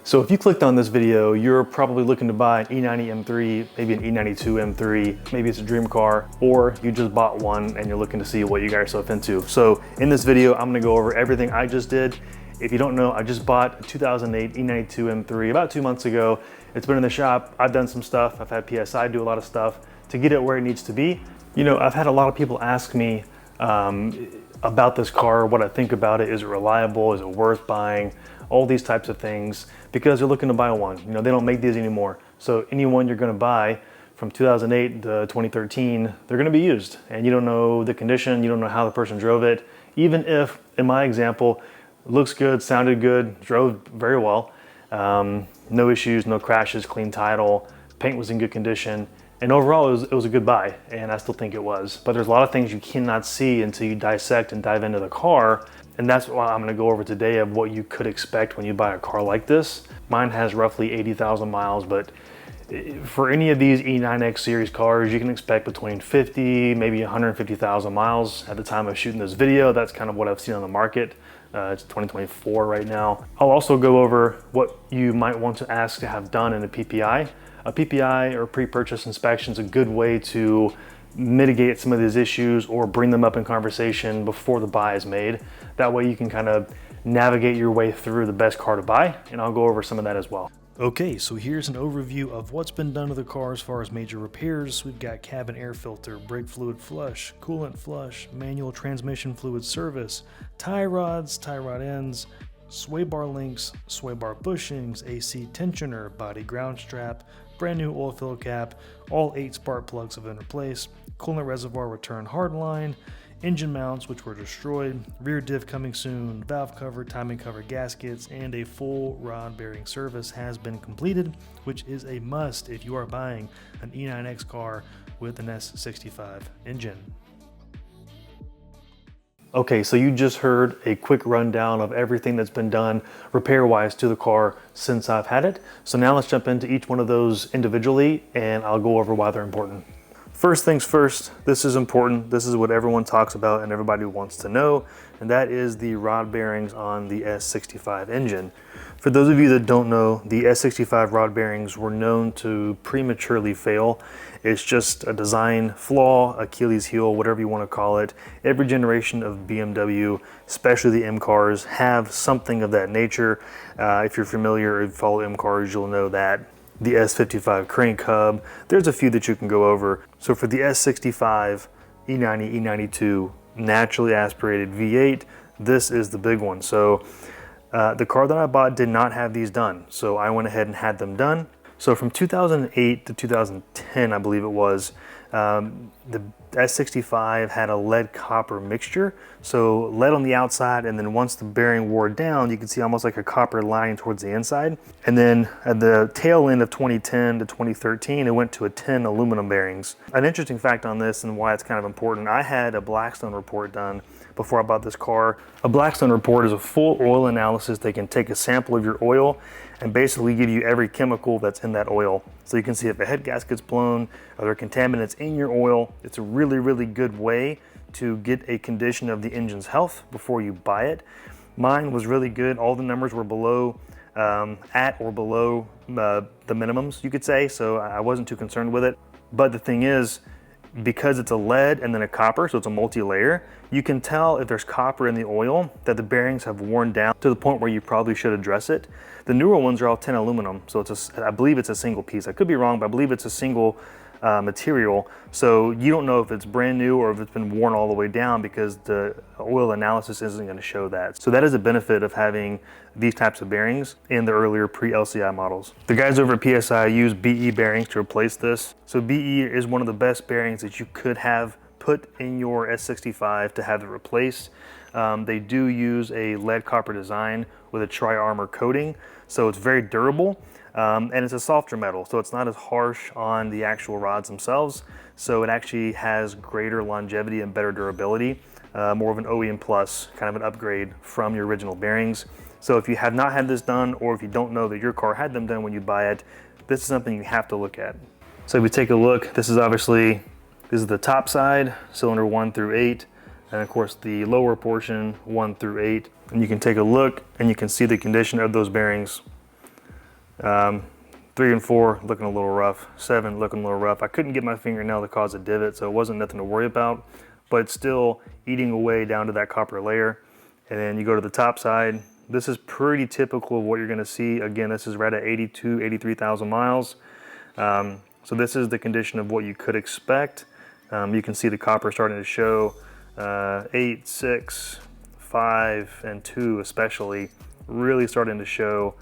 So if you clicked on this video, you're probably looking to buy an E90 M3, maybe an E92 M3, maybe it's a dream car, or you just bought one and you're looking to see what you got yourself into. So in this video, I'm gonna go over everything I just did. If you don't know, I just bought a 2008 E92 M3 about 2 months ago. It's been in the shop. I've done some stuff. I've had PSI do a lot of stuff to get it where it needs to be. You know, I've had a lot of people ask me about this car, what I think about it. Is it reliable? Is it worth buying? All these types of things, because they're looking to buy one. You know, they don't make these anymore. So anyone you're gonna buy from 2008 to 2013, they're gonna be used. And you don't know the condition, you don't know how the person drove it. Even if, in my example, looks good, sounded good, drove very well, no issues, no crashes, clean title, paint was in good condition, and overall it was a good buy, and I still think it was. But there's a lot of things you cannot see until you dissect and dive into the car, and that's what I'm gonna go over today of what you could expect when you buy a car like this. Mine has roughly 80,000 miles, but for any of these E9X series cars, you can expect between 50, maybe 150,000 miles at the time of shooting this video. That's kind of what I've seen on the market. It's 2024 right now. I'll also go over what you might want to ask to have done in a PPI. A PPI or pre-purchase inspection is a good way to mitigate some of these issues or bring them up in conversation before the buy is made. That way you can kind of navigate your way through the best car to buy, and I'll go over some of that as well. Okay, so here's an overview of what's been done to the car as far as major repairs. We've got cabin air filter, brake fluid flush, coolant flush, manual transmission fluid service, tie rods, tie rod ends, sway bar links, sway bar bushings, AC tensioner, body ground strap, brand new oil fill cap, all 8 spark plugs have been replaced, coolant reservoir return hardline, engine mounts which were destroyed, rear diff coming soon, valve cover, timing cover gaskets, and a full rod bearing service has been completed, which is a must if you are buying an E9X car with an S65 engine. Okay, so you just heard a quick rundown of everything that's been done repair-wise to the car since I've had it. So now let's jump into each one of those individually, and I'll go over why they're important. First things first, this is important. This is what everyone talks about and everybody wants to know, and that is the rod bearings on the S65 engine. For those of you that don't know, the S65 rod bearings were known to prematurely fail. It's just a design flaw, Achilles heel, whatever you want to call it. Every generation of BMW, especially the M cars, have something of that nature. If you're familiar or follow M cars, you'll know that. The S55 crank hub, there's a few that you can go over. So for the S65, E90, E92, naturally aspirated V8, this is the big one. So the car that I bought did not have these done. So I went ahead and had them done. So from 2008 to 2010, I believe it was, the S65 had a lead copper mixture. So lead on the outside, and then once the bearing wore down, you can see almost like a copper line towards the inside. And then at the tail end of 2010 to 2013, it went to a 10 aluminum bearings. An interesting fact on this and why it's kind of important, I had a Blackstone report done before I bought this car. A Blackstone report is a full oil analysis. They can take a sample of your oil and basically give you every chemical that's in that oil. So you can see if a head gasket's blown, are there contaminants in your oil. It's a really, really good way to get a condition of the engine's health before you buy it. Mine was really good. All the numbers were below, at or below the minimums, you could say. So I wasn't too concerned with it. But the thing is, because it's a lead and then a copper, so it's a multi-layer, you can tell if there's copper in the oil that the bearings have worn down to the point where you probably should address it. The newer ones are all 10 aluminum, so I believe it's a single piece. I could be wrong, but I believe it's a single material. So you don't know if it's brand new or if it's been worn all the way down, because the oil analysis isn't going to show that. So that is a benefit of having these types of bearings in the earlier pre-LCI models. The guys over at PSI use BE bearings to replace this. So BE is one of the best bearings that you could have put in your S65 to have it replaced. They do use a lead copper design with a tri-armor coating, so it's very durable. And it's a softer metal, so it's not as harsh on the actual rods themselves. So it actually has greater longevity and better durability, more of an OEM plus, kind of an upgrade from your original bearings. So if you have not had this done, or if you don't know that your car had them done when you buy it, this is something you have to look at. So if we take a look, this is the top side, cylinder 1 through 8, and of course the lower portion 1 through 8. And you can take a look and you can see the condition of those bearings. 3 and 4 looking a little rough. 7 looking a little rough. I couldn't get my fingernail to cause a divot, so it wasn't nothing to worry about, but it's still eating away down to that copper layer. And then you go to the top side. This is pretty typical of what you're gonna see. Again, this is right at 83,000 miles. So this is the condition of what you could expect. You can see the copper starting to show 8, 6, 5, and 2 especially, really starting to show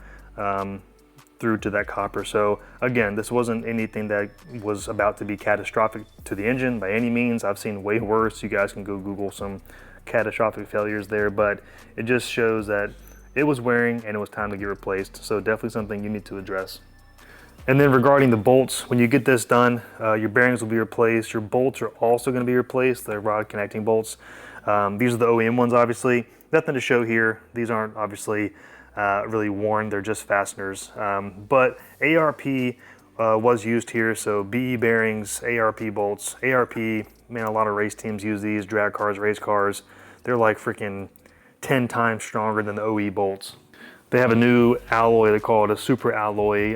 through to that copper. So again, this wasn't anything that was about to be catastrophic to the engine by any means. I've seen way worse. You guys can go Google some catastrophic failures there, but it just shows that it was wearing and it was time to get replaced. So definitely something you need to address. And then regarding the bolts, when you get this done, your bearings will be replaced. Your bolts are also going to be replaced, the rod connecting bolts. These are the OEM ones, obviously. Nothing to show here. These aren't obviously really worn. They're just fasteners. But ARP was used here, so BE bearings, ARP bolts. ARP, man, a lot of race teams use these, drag cars, race cars. They're like freaking 10 times stronger than the OE bolts. They have a new alloy, they call it a super alloy,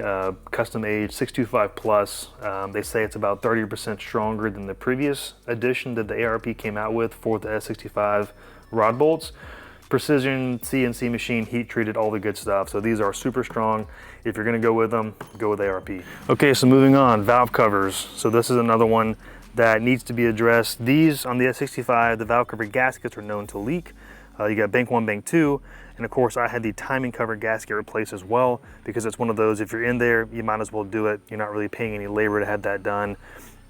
custom age 625 plus. They say it's about 30% stronger than the previous edition that the ARP came out with for the S65 rod bolts. Precision, CNC machine, heat treated, all the good stuff. So these are super strong. If you're gonna go with them, go with ARP. Okay, so moving on, valve covers. So this is another one that needs to be addressed. These on the S65, the valve cover gaskets are known to leak. You got bank 1, bank 2, and of course I had the timing cover gasket replaced as well, because it's one of those, if you're in there, you might as well do it. You're not really paying any labor to have that done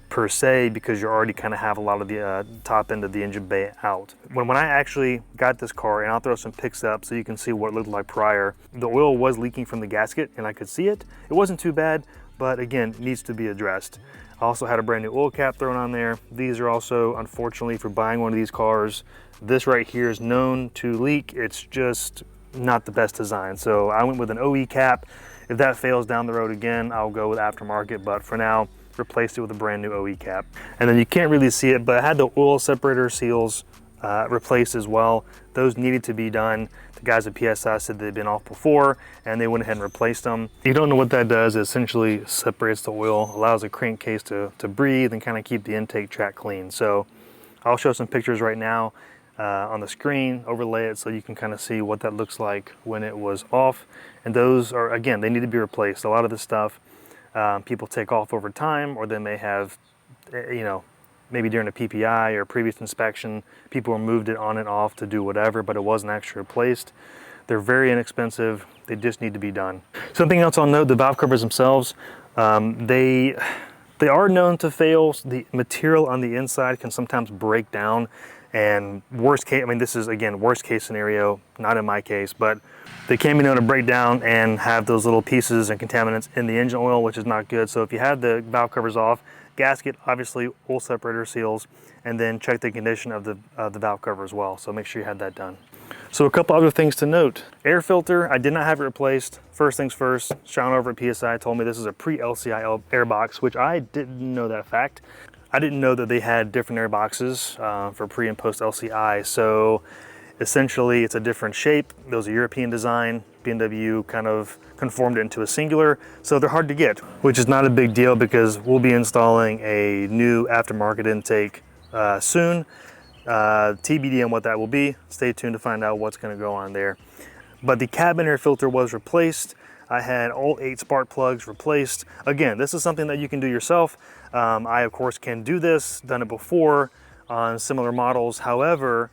per se, because you already kind of have a lot of the top end of the engine bay out. When I actually got this car, and I'll throw some pics up so you can see what it looked like prior, the oil was leaking from the gasket and I could see it. It wasn't too bad, but again, it needs to be addressed. I also had a brand new oil cap thrown on there. These are also, unfortunately, for buying one of these cars, this right here is known to leak. It's just not the best design. So I went with an OE cap. If that fails down the road again, I'll go with aftermarket, but for now, replaced it with a brand new OE cap. And then you can't really see it, but I had the oil separator seals replaced as well. Those needed to be done. The guys at PSI said they'd been off before and they went ahead and replaced them. If you don't know what that does, it essentially separates the oil, allows the crankcase to breathe and kind of keep the intake track clean. So I'll show some pictures right now on the screen, overlay it so you can kind of see what that looks like when it was off. And those are, again, they need to be replaced. A lot of this stuff people take off over time, or they may have, you know, maybe during a PPI or previous inspection, people removed it on and off to do whatever, but it wasn't actually replaced. They're very inexpensive. They just need to be done. Something else I'll note, the valve covers themselves, they are known to fail. The material on the inside can sometimes break down, and worst case, I mean, this is again, worst case scenario, not in my case, but they can be known to break down and have those little pieces and contaminants in the engine oil, which is not good. So if you have the valve covers off, gasket, obviously oil separator seals, and then check the condition of the valve cover as well. So make sure you have that done. So a couple other things to note. Air filter, I did not have it replaced. First things first, Sean over at PSI told me this is a pre-LCI air box, which I didn't know that fact. I didn't know that they had different air boxes for pre and post LCI. So essentially it's a different shape. Those are European design. BMW kind of conformed it into a singular, so they're hard to get, which is not a big deal because we'll be installing a new aftermarket intake soon. TBD on what that will be. Stay tuned to find out what's going to go on there. But the cabin air filter was replaced. I had all 8 spark plugs replaced. Again, this is something that you can do yourself. I of course can do this, done it before on similar models. However,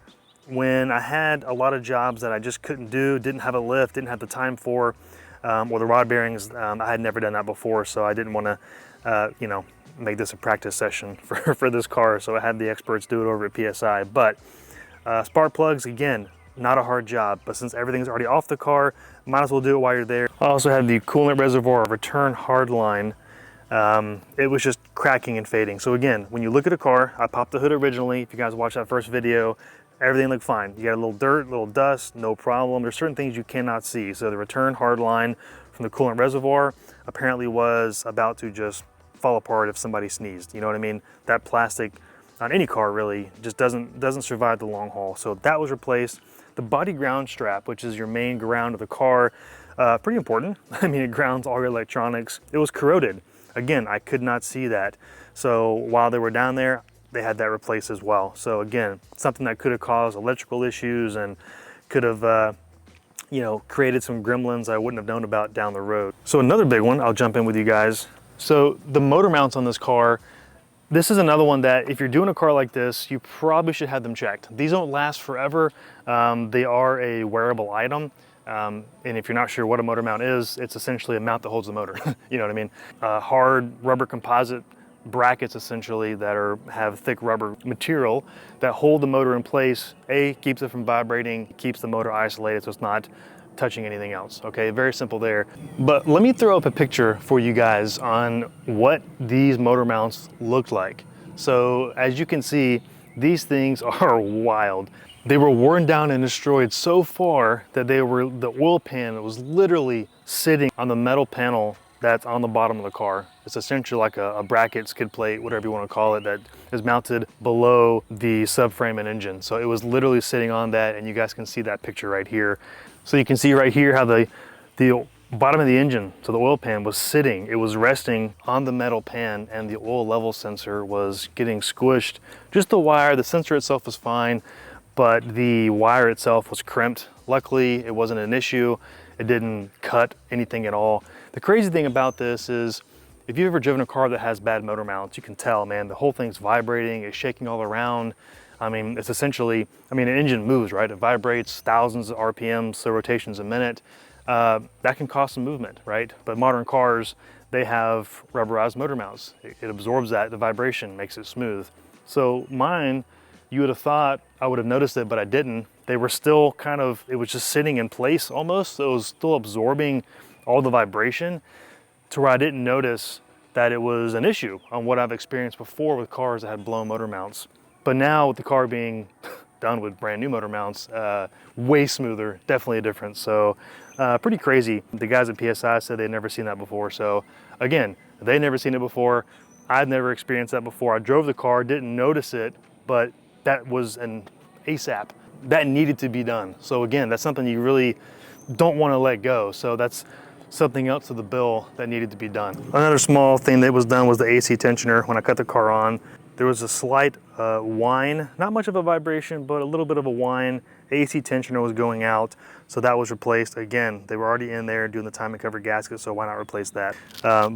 when I had a lot of jobs that I just couldn't do, didn't have a lift, didn't have the time for, or the rod bearings, I had never done that before, so I didn't want to, you know, make this a practice session for this car, so I had the experts do it over at PSI. But spark plugs, again, not a hard job, but since everything's already off the car, might as well do it while you're there. I also had the coolant reservoir return hard line. It was just cracking and fading. So again, when you look at a car, I popped the hood originally. If you guys watched that first video, everything looked fine. You got a little dirt, a little dust, no problem. There's certain things you cannot see. So the return hard line from the coolant reservoir apparently was about to just fall apart if somebody sneezed. You know what I mean? That plastic on any car really just doesn't survive the long haul. So that was replaced. The body ground strap, which is your main ground of the car, Pretty important. I mean, it grounds all your electronics. It was corroded. Again, I could not see that. So while they were down there, they had that replaced as well. So again, something that could have caused electrical issues and could have, you know, created some gremlins I wouldn't have known about down the road. So another big one, I'll jump in with you guys. So the motor mounts on this car, this is another one that if you're doing a car like this, you probably should have them checked. These don't last forever. They are a wearable item. And if you're not sure what a motor mount is, it's essentially a mount that holds the motor. You know what I mean? Hard rubber composite brackets essentially that have thick rubber material that hold the motor in place. Keeps it from vibrating, keeps the motor isolated so it's not touching anything else. Okay, very simple there. But let me throw up a picture for you guys on what these motor mounts look like. So as you can see, these things are wild. They were worn down and destroyed so far that the oil pan was literally sitting on the metal panel that's on the bottom of the car. It's essentially like a bracket, skid plate, whatever you want to call it, that is mounted below the subframe and engine. So it was literally sitting on that, and you guys can see that picture right here. So you can see right here how the bottom of the engine, so the oil pan, was sitting. It was resting on the metal pan, and the oil level sensor was getting squished. Just the wire, the sensor itself was fine, but the wire itself was crimped. Luckily, it wasn't an issue. It didn't cut anything at all. The crazy thing about this is, if you've ever driven a car that has bad motor mounts, you can tell, man, the whole thing's vibrating, it's shaking all around. I mean, it's essentially, I mean, an engine moves, right? It vibrates thousands of RPMs, so rotations a minute. That can cause some movement, right? But modern cars, they have rubberized motor mounts. It absorbs that, the vibration makes it smooth. So mine, you would have thought I would have noticed it, but I didn't. They were still kind of, it was just sitting in place almost. So it was still absorbing all the vibration to where I didn't notice that it was an issue on what I've experienced before with cars that had blown motor mounts. But now with the car being done with brand new motor mounts, way smoother, definitely a difference. So pretty crazy. The guys at PSI said they'd never seen that before. So again, they'd never seen it before. I'd never experienced that before. I drove the car, didn't notice it, but that was an ASAP. That needed to be done. So again, that's something you really don't want to let go. So that's something else to the bill that needed to be done. Another small thing that was done was the AC tensioner. When I cut the car on, there was a slight whine, not much of a vibration, but a little bit of a whine. AC tensioner was going out, so that was replaced. Again, they were already in there doing the timing cover gasket, so why not replace that?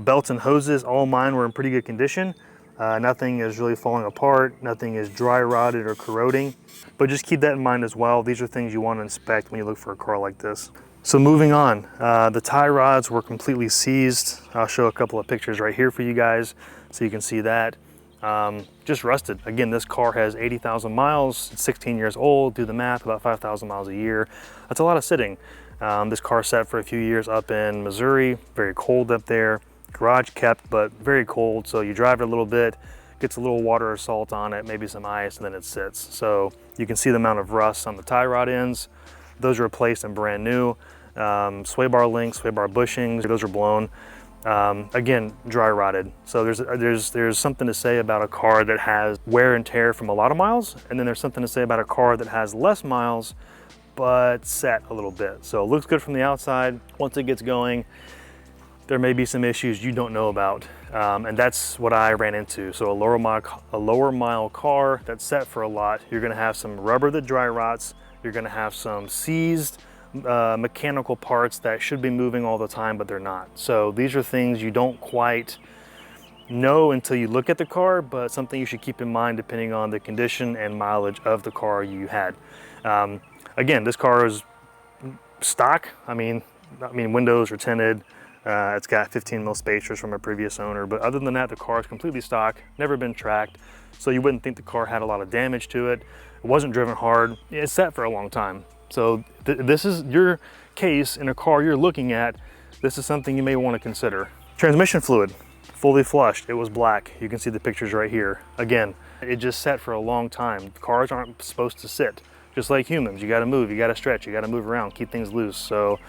Belts and hoses, all mine were in pretty good condition. Nothing is really falling apart, nothing is dry rotted or corroding, but just keep that in mind as well. These are things you want to inspect when you look for a car like this. So moving on, the tie rods were completely seized. I'll show a couple of pictures right here for you guys so you can see that. Just rusted. Again, this car has 80,000 miles, it's 16 years old, do the math, about 5,000 miles a year. That's a lot of sitting. This car sat for a few years up in Missouri, very cold up there. Garage kept, but very cold, so you drive it a little bit, gets a little water or salt on it, maybe some ice, and then it sits. So you can see the amount of rust on the tie rod ends. Those are replaced and brand new. Sway bar links, sway bar bushings, those are blown. Again, dry rotted. So there's something to say about a car that has wear and tear from a lot of miles, and then there's something to say about a car that has less miles, but set a little bit. So it looks good from the outside. Once it gets going, there may be some issues you don't know about. And that's what I ran into. So a lower mile car that's set for a lot, you're gonna have some rubber that dry rots, you're gonna have some seized mechanical parts that should be moving all the time, but they're not. So these are things you don't quite know until you look at the car, but something you should keep in mind depending on the condition and mileage of the car you had. Again, this car is stock. I mean, windows are tinted. It's got 15 mil spacers from a previous owner, but other than that, the car is completely stock, never been tracked. So you wouldn't think the car had a lot of damage to it. It wasn't driven hard. It's sat for a long time. So this is your case in a car you're looking at. This is something you may want to consider. Transmission fluid, fully flushed. It was black. You can see the pictures right here. Again, it just sat for a long time. Cars aren't supposed to sit. Just like humans, you got to move, you got to stretch, you got to move around, keep things loose. So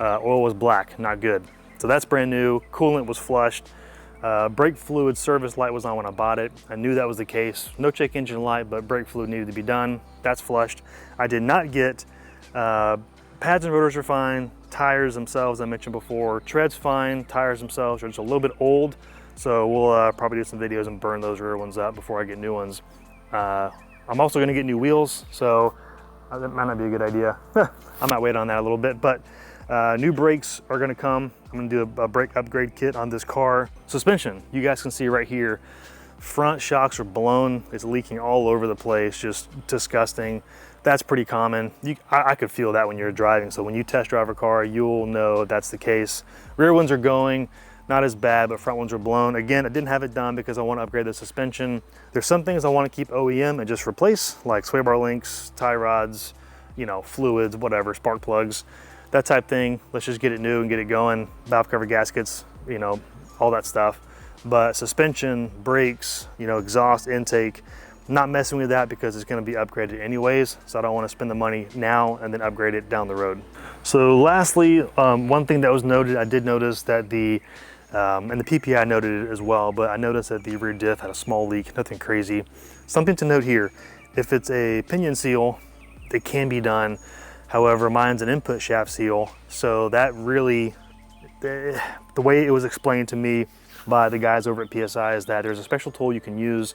oil was black, not good. So that's brand new. Coolant was flushed. Brake fluid service light was on when I bought it. I knew that was the case. No check engine light, but brake fluid needed to be done. That's flushed. I did not get pads and rotors are fine. Tires themselves, I mentioned before, tread's fine. Tires themselves are just a little bit old, so we'll probably do some videos and burn those rear ones up before I get new ones. I'm also gonna get new wheels, so that might not be a good idea. I might wait on that a little bit, but new brakes are gonna come. I'm gonna do a brake upgrade kit on this car. Suspension, you guys can see right here, front shocks are blown. It's leaking all over the place, just disgusting. That's pretty common. I could feel that when you're driving. So when you test drive a car, you'll know that's the case. Rear ones are going, not as bad, but front ones are blown. Again, I didn't have it done because I want to upgrade the suspension. There's some things I want to keep OEM and just replace, like sway bar links, tie rods, you know, fluids, whatever, spark plugs, that type thing. Let's just get it new and get it going. Valve cover gaskets, you know, all that stuff. But suspension, brakes, you know, exhaust, intake, not messing with that because it's going to be upgraded anyways, so I don't want to spend the money now and then upgrade it down the road. So lastly, one thing that was noted, I did notice that and the PPI noted it as well, but I noticed that the rear diff had a small leak, nothing crazy. Something to note here, if it's a pinion seal, it can be done. However, mine's an input shaft seal, so that really, the way it was explained to me by the guys over at PSI is that there's a special tool you can use,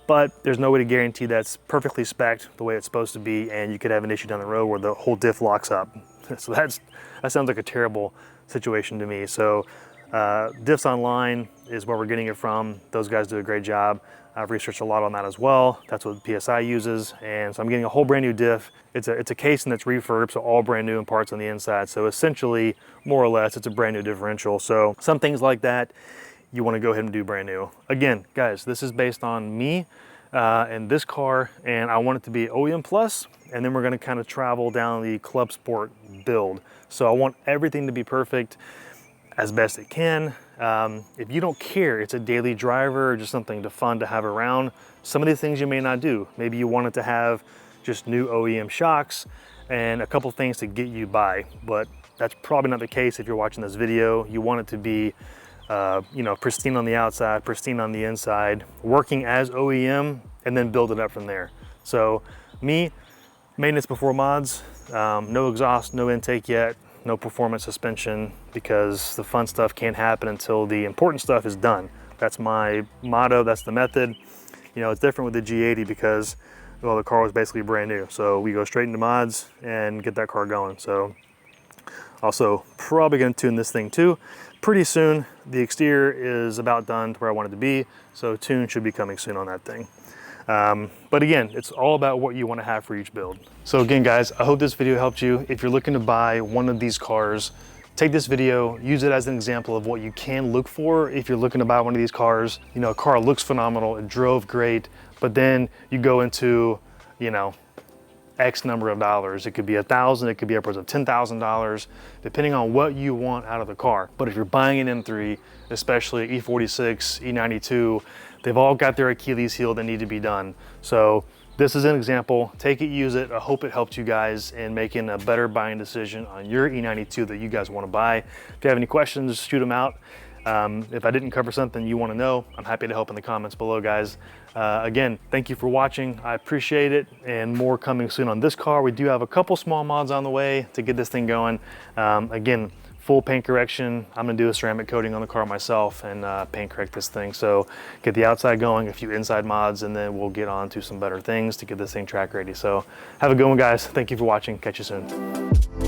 but there's no way to guarantee that's perfectly spec'd the way it's supposed to be, and you could have an issue down the road where the whole diff locks up. So that sounds like a terrible situation to me. So Diffs Online is where we're getting it from. Those guys do a great job. I've researched a lot on that as well. That's what PSI uses, and so I'm getting a whole brand new diff. It's a casing that's refurbed, so all brand new and parts on the inside. So essentially, more or less, it's a brand new differential. So some things like that, you want to go ahead and do brand new. Again, guys, this is based on me and this car, and I want it to be OEM plus, and then we're going to kind of travel down the Club Sport build. So I want everything to be perfect as best it can. If you don't care, it's a daily driver or just something fun to have around, some of these things you may not do. Maybe you want it to have just new OEM shocks and a couple things to get you by, but that's probably not the case if you're watching this video. You want it to be you know, pristine on the outside, pristine on the inside, working as OEM, and then build it up from there. So me, maintenance before mods, no exhaust, no intake yet, no performance suspension, because the fun stuff can't happen until the important stuff is done. That's my motto, that's the method. You know, it's different with the G80 because, well, the car was basically brand new. So we go straight into mods and get that car going. So also probably gonna tune this thing too pretty soon. The exterior is about done to where I want it to be, so tune should be coming soon on that thing. But again, it's all about what you want to have for each build. So again, guys, I hope this video helped you. If you're looking to buy one of these cars, take this video, use it as an example of what you can look for if you're looking to buy one of these cars. You know, a car looks phenomenal, it drove great, but then you go into, you know, X number of dollars. It could be $1,000, it could be upwards of $10,000, depending on what you want out of the car. But if you're buying an M3, especially E46, E92, they've all got their Achilles heel that need to be done. So this is an example. Take it, use it. I hope it helped you guys in making a better buying decision on your E92 that you guys want to buy. If you have any questions, shoot them out. If I didn't cover something you want to know, I'm happy to help in the comments below, guys. Again, thank you for watching. I appreciate it, and more coming soon on this car. We do have a couple small mods on the way to get this thing going. Again, full paint correction. I'm gonna do a ceramic coating on the car myself and paint correct this thing. So get the outside going, a few inside mods, and then we'll get on to some better things to get this thing track ready. So have a good one, guys. Thank you for watching. Catch you soon.